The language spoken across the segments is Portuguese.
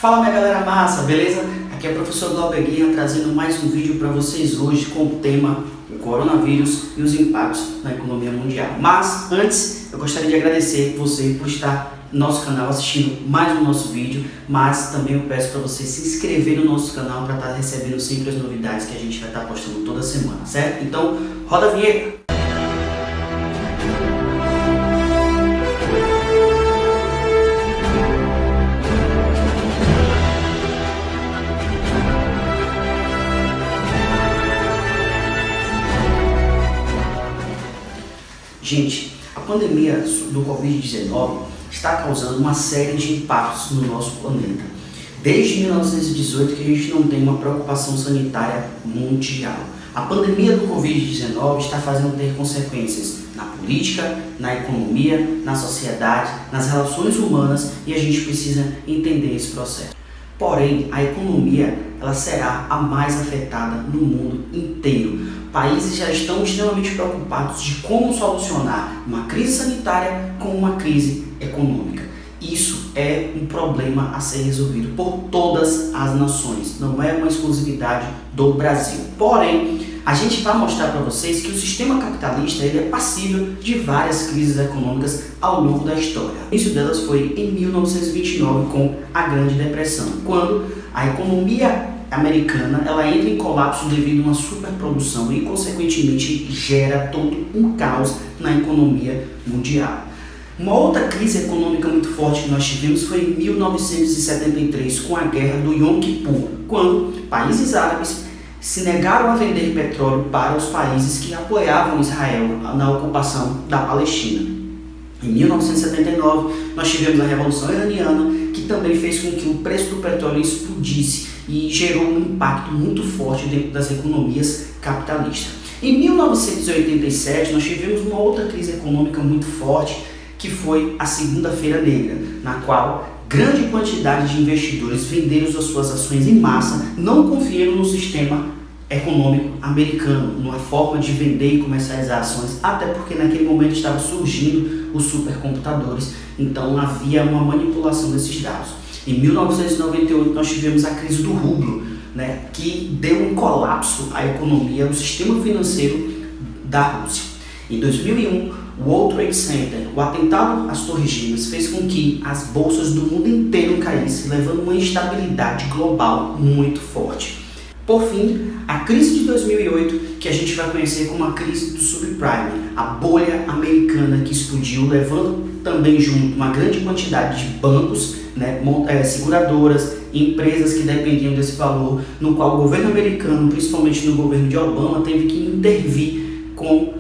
Fala minha galera massa, beleza? Aqui é o professor Glauber Guerra trazendo mais um vídeo para vocês hoje com o tema o coronavírus e os impactos na economia mundial. Mas antes eu gostaria de agradecer você por estar no nosso canal assistindo mais um nosso vídeo, mas também eu peço para você se inscrever no nosso canal para estar recebendo sempre as novidades que a gente vai estar postando toda semana, certo? Então roda a vinheta! Gente, a pandemia do Covid-19 está causando uma série de impactos no nosso planeta. Desde 1918 que a gente não tem uma preocupação sanitária mundial. A pandemia do Covid-19 está fazendo ter consequências na política, na economia, na sociedade, nas relações humanas e a gente precisa entender esse processo. Porém, a economia ela será a mais afetada no mundo inteiro. Países já estão extremamente preocupados de como solucionar uma crise sanitária com uma crise econômica. Isso é um problema a ser resolvido por todas as nações, não é uma exclusividade do Brasil. Porém, a gente vai mostrar para vocês que o sistema capitalista ele é passível de várias crises econômicas ao longo da história. O início delas foi em 1929 com a Grande Depressão, quando a economia americana ela entra em colapso devido a uma superprodução e consequentemente gera todo um caos na economia mundial. Uma outra crise econômica muito forte que nós tivemos foi em 1973 com a guerra do Yom Kippur, quando países árabes se negaram a vender petróleo para os países que apoiavam Israel na ocupação da Palestina. Em 1979 nós tivemos a Revolução Iraniana, que também fez com que o preço do petróleo explodisse e gerou um impacto muito forte dentro das economias capitalistas. Em 1987 nós tivemos uma outra crise econômica muito forte, que foi a Segunda-feira Negra, na qual grande quantidade de investidores venderam as suas ações em massa, não confiando no sistema econômico americano, numa forma de vender e comercializar ações, até porque naquele momento estavam surgindo os supercomputadores, então havia uma manipulação desses dados. Em 1998 nós tivemos a crise do rublo, que deu um colapso à economia, do sistema financeiro da Rússia. Em 2001, o World Trade Center, o atentado às Torres Gêmeas, fez com que as bolsas do mundo inteiro caíssem, levando uma instabilidade global muito forte. Por fim, a crise de 2008, que a gente vai conhecer como a crise do subprime, a bolha americana que explodiu, levando também junto uma grande quantidade de bancos, seguradoras, empresas que dependiam desse valor, no qual o governo americano, principalmente no governo de Obama, teve que intervir com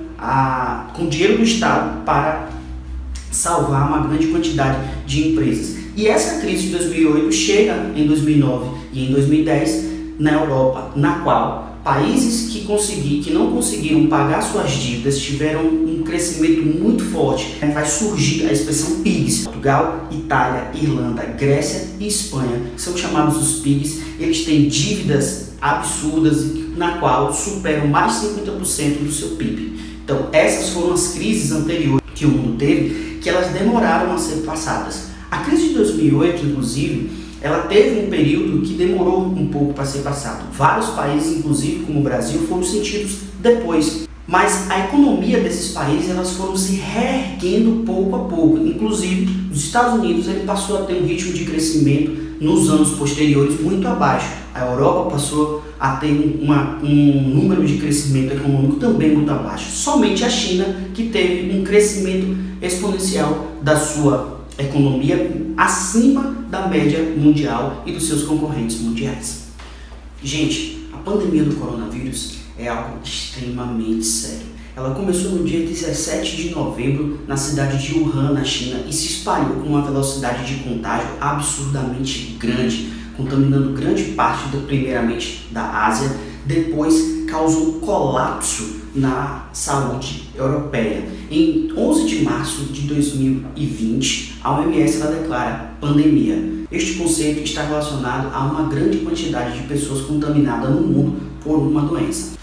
dinheiro do Estado para salvar uma grande quantidade de empresas. E essa crise de 2008 chega em 2009 e em 2010 na Europa, na qual países que não conseguiram pagar suas dívidas tiveram um crescimento muito forte. Vai surgir a expressão PIGS. Portugal, Itália, Irlanda, Grécia e Espanha são chamados os PIGS. Eles têm dívidas absurdas na qual superam mais de 50% do seu PIB. Então essas foram as crises anteriores que o mundo teve, que elas demoraram a ser passadas. A crise de 2008, inclusive, ela teve um período que demorou um pouco para ser passado. Vários países, inclusive como o Brasil, foram sentidos depois. Mas a economia desses países elas foram se reerguendo pouco a pouco. Inclusive, os Estados Unidos ele passou a ter um ritmo de crescimento nos anos posteriores muito abaixo. A Europa passou a ter um número de crescimento econômico também muito abaixo. Somente a China que teve um crescimento exponencial da sua economia acima da média mundial e dos seus concorrentes mundiais. Gente, a pandemia do coronavírus é algo extremamente sério. Ela começou no dia 17 de novembro na cidade de Wuhan, na China, e se espalhou com uma velocidade de contágio absurdamente grande, contaminando grande parte, primeiramente, da Ásia. Depois causou colapso na saúde europeia. Em 11 de março de 2020, a OMS ela declara pandemia. Este conceito está relacionado a uma grande quantidade de pessoas contaminadas no mundo por uma doença.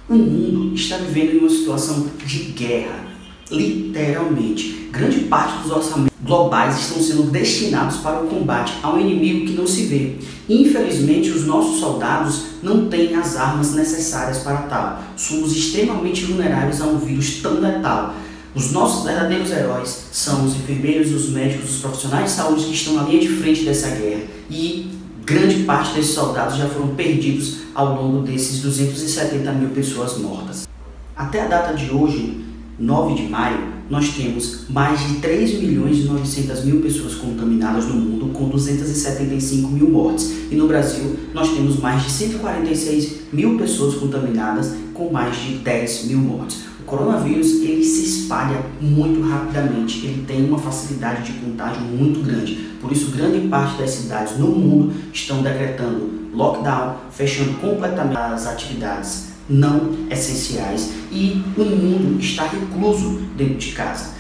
O mundo está vivendo em uma situação de guerra. Literalmente. Grande parte dos orçamentos globais estão sendo destinados para o combate a um inimigo que não se vê. Infelizmente, os nossos soldados não têm as armas necessárias para tal. Somos extremamente vulneráveis a um vírus tão letal. Os nossos verdadeiros heróis são os enfermeiros, os médicos, os profissionais de saúde que estão na linha de frente dessa guerra. E grande parte desses soldados já foram perdidos ao longo desses 270 mil pessoas mortas. Até a data de hoje, 9 de maio, nós temos mais de 3.900.000 pessoas contaminadas no mundo, com 275 mil mortes. E no Brasil, nós temos mais de 146 mil pessoas contaminadas, com mais de 10 mil mortes. O coronavírus, ele se espalha muito rapidamente, ele tem uma facilidade de contágio muito grande. Por isso, grande parte das cidades no mundo estão decretando lockdown, fechando completamente as atividades não essenciais, e o mundo está recluso dentro de casa.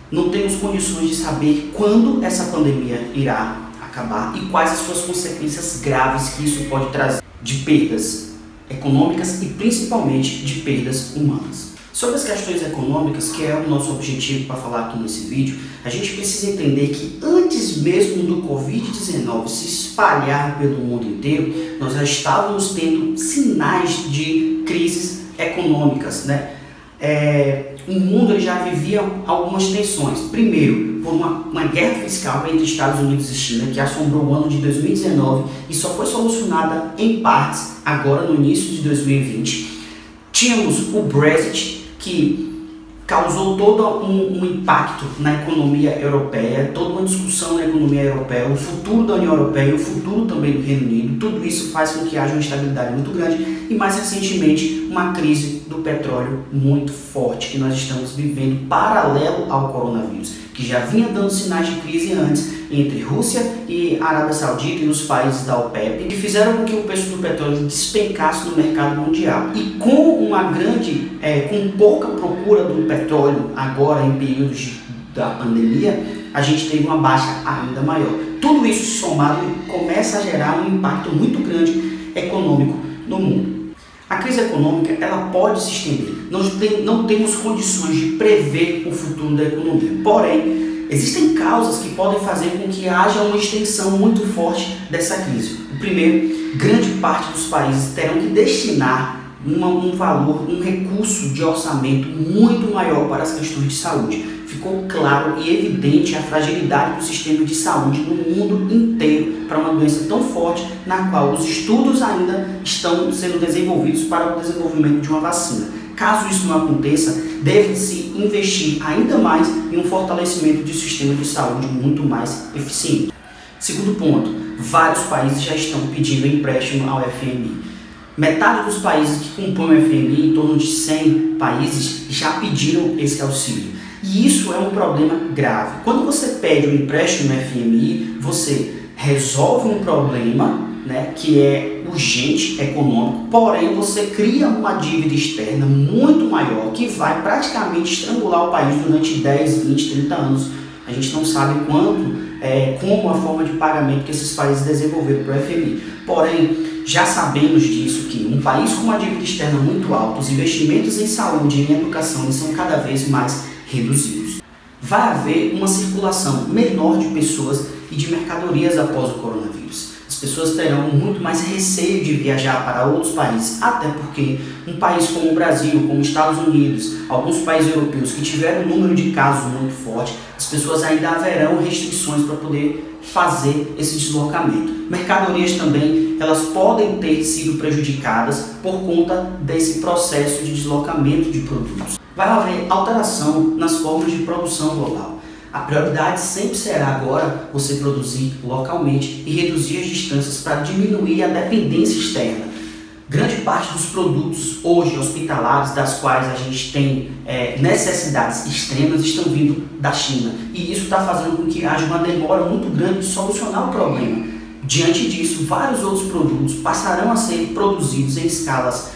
Não temos condições de saber quando essa pandemia irá acabar e quais as suas consequências graves que isso pode trazer, de perdas econômicas e principalmente de perdas humanas. Sobre as questões econômicas, que é o nosso objetivo para falar aqui nesse vídeo, a gente precisa entender que antes mesmo do Covid-19 se espalhar pelo mundo inteiro, nós já estávamos tendo sinais de crises econômicas, né? O mundo já vivia algumas tensões. Primeiro, por uma guerra fiscal entre Estados Unidos e China, que assombrou o ano de 2019 e só foi solucionada em partes agora no início de 2020. Tínhamos o Brexit, que causou todo um impacto na economia europeia, toda uma discussão na economia europeia, o futuro da União Europeia, o futuro também do Reino Unido. Tudo isso faz com que haja uma instabilidade muito grande e, mais recentemente, uma crise do petróleo muito forte que nós estamos vivendo paralelo ao coronavírus, que já vinha dando sinais de crise antes entre Rússia e Arábia Saudita e os países da OPEP, que fizeram com que o preço do petróleo despencasse no mercado mundial. E com com pouca procura do petróleo agora em períodos da pandemia, a gente teve uma baixa ainda maior. Tudo isso somado começa a gerar um impacto muito grande econômico no mundo. A crise econômica, ela pode se estender. Não temos condições de prever o futuro da economia. Porém, existem causas que podem fazer com que haja uma extensão muito forte dessa crise. O primeiro, grande parte dos países terão que destinar um valor, um recurso de orçamento muito maior para as questões de saúde. Ficou claro e evidente a fragilidade do sistema de saúde no mundo inteiro para uma doença tão forte, na qual os estudos ainda estão sendo desenvolvidos para o desenvolvimento de uma vacina. Caso isso não aconteça, deve-se investir ainda mais em um fortalecimento de sistema de saúde muito mais eficiente. Segundo ponto, vários países já estão pedindo empréstimo ao FMI. Metade dos países que compõem o FMI, em torno de 100 países, já pediram esse auxílio. E isso é um problema grave. Quando você pede um empréstimo no FMI, você resolve um problema, né, que é urgente, econômico, porém você cria uma dívida externa muito maior que vai praticamente estrangular o país durante 10, 20, 30 anos. A gente não sabe como a forma de pagamento que esses países desenvolveram para o FMI. Porém, já sabemos disso, que um país com uma dívida externa muito alta, os investimentos em saúde e em educação são cada vez mais reduzidos. Vai haver uma circulação menor de pessoas e de mercadorias após o coronavírus. As pessoas terão muito mais receio de viajar para outros países, até porque um país como o Brasil, como os Estados Unidos, alguns países europeus que tiveram um número de casos muito forte, as pessoas ainda haverão restrições para poder fazer esse deslocamento. Mercadorias também, elas podem ter sido prejudicadas por conta desse processo de deslocamento de produtos. Vai haver alteração nas formas de produção global. A prioridade sempre será agora você produzir localmente e reduzir as distâncias para diminuir a dependência externa. Grande parte dos produtos hoje hospitalares, das quais a gente tem necessidades extremas, estão vindo da China. E isso está fazendo com que haja uma demora muito grande de solucionar o problema. Diante disso, vários outros produtos passarão a ser produzidos em escalas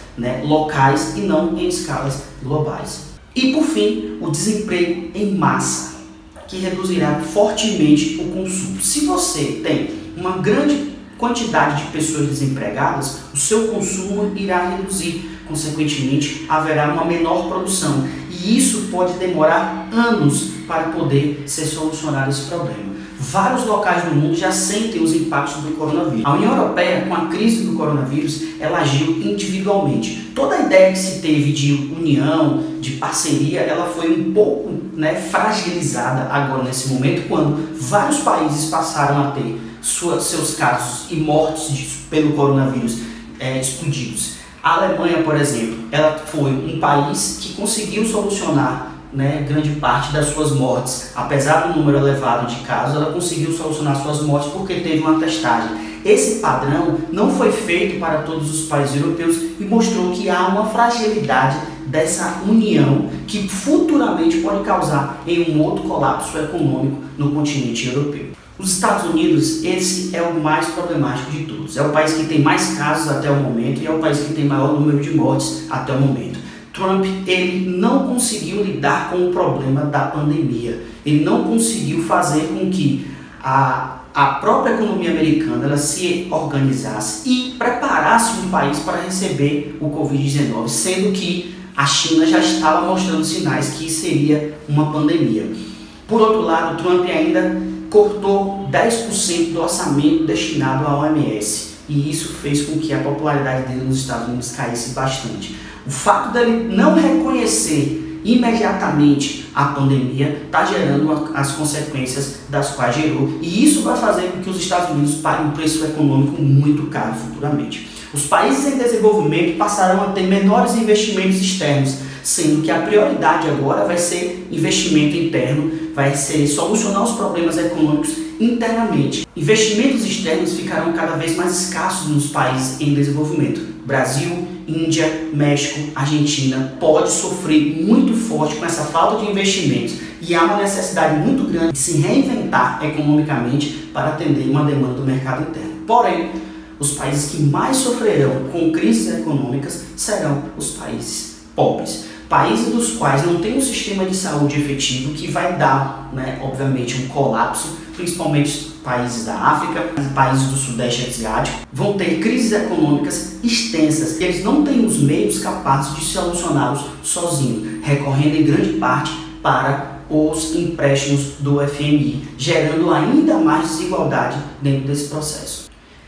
locais e não em escalas globais. E por fim, o desemprego em massa, que reduzirá fortemente o consumo. Se você tem uma grande quantidade de pessoas desempregadas, o seu consumo irá reduzir. consequentemente haverá uma menor produção. E isso pode demorar anos para poder ser solucionado esse problema. Vários locais no mundo já sentem os impactos do coronavírus. A União Europeia, com a crise do coronavírus, ela agiu individualmente. Toda a ideia que se teve de união, de parceria, ela foi um pouco fragilizada agora nesse momento, quando vários países passaram a ter seus casos e mortes pelo coronavírus explodidos. A Alemanha, por exemplo, ela foi um país que conseguiu solucionar grande parte das suas mortes. Apesar do número elevado de casos, ela conseguiu solucionar suas mortes porque teve uma testagem. Esse padrão não foi feito para todos os países europeus e mostrou que há uma fragilidade dessa união que futuramente pode causar em um outro colapso econômico no continente europeu. Os Estados Unidos, esse é o mais problemático de todos. É o país que tem mais casos até o momento e é o país que tem maior número de mortes até o momento. Trump, ele não conseguiu lidar com o problema da pandemia. Ele não conseguiu fazer com que a própria economia americana ela se organizasse e preparasse um país para receber o Covid-19, sendo que a China já estava mostrando sinais que seria uma pandemia. Por outro lado, Trump ainda cortou 10% do orçamento destinado à OMS, e isso fez com que a popularidade dele nos Estados Unidos caísse bastante. O fato dele não reconhecer imediatamente a pandemia está gerando as consequências das quais gerou, e isso vai fazer com que os Estados Unidos paguem um preço econômico muito caro futuramente. Os países em desenvolvimento passarão a ter menores investimentos externos, sendo que a prioridade agora vai ser investimento interno, vai ser solucionar os problemas econômicos internamente. Investimentos externos ficarão cada vez mais escassos nos países em desenvolvimento. Brasil, Índia, México, Argentina pode sofrer muito forte com essa falta de investimentos e há uma necessidade muito grande de se reinventar economicamente para atender uma demanda do mercado interno. Porém, os países que mais sofrerão com crises econômicas serão os países pobres. Países dos quais não tem um sistema de saúde efetivo, que vai dar, obviamente, um colapso, principalmente países da África, países do Sudeste Asiático, vão ter crises econômicas extensas e eles não têm os meios capazes de solucioná-los sozinhos, recorrendo em grande parte para os empréstimos do FMI, gerando ainda mais desigualdade dentro desse processo.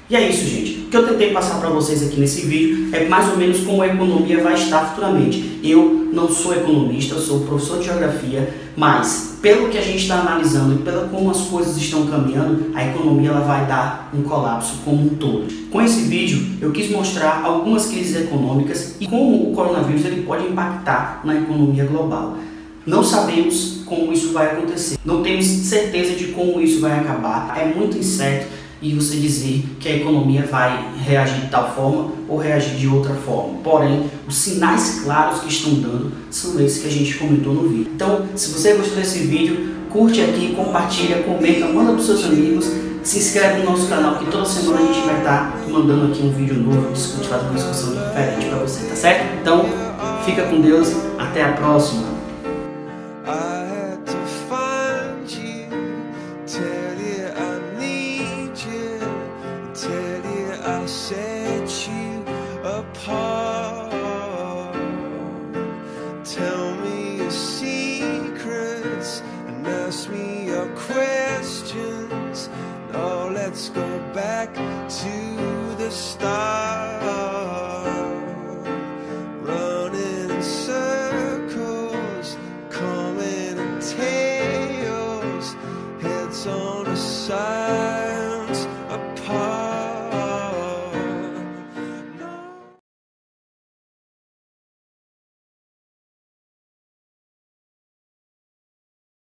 E é isso, gente. O que eu tentei passar para vocês aqui nesse vídeo é mais ou menos como a economia vai estar futuramente. Eu não sou economista, eu sou professor de geografia, mas pelo que a gente está analisando e pela como as coisas estão caminhando, a economia ela vai dar um colapso como um todo. Com esse vídeo, eu quis mostrar algumas crises econômicas e como o coronavírus ele pode impactar na economia global. Não sabemos como isso vai acontecer, não temos certeza de como isso vai acabar, é muito incerto. E você dizer que a economia vai reagir de tal forma ou reagir de outra forma. Porém, os sinais claros que estão dando são esses que a gente comentou no vídeo. Então, se você gostou desse vídeo, curte aqui, compartilha, comenta, manda para os seus amigos, se inscreve no nosso canal, que toda semana a gente vai estar mandando aqui um vídeo novo, fazendo uma discussão diferente para você, tá certo? Então, fica com Deus, até a próxima! Set you apart. Tell me your secrets and ask me your questions. Now let's go back to the start.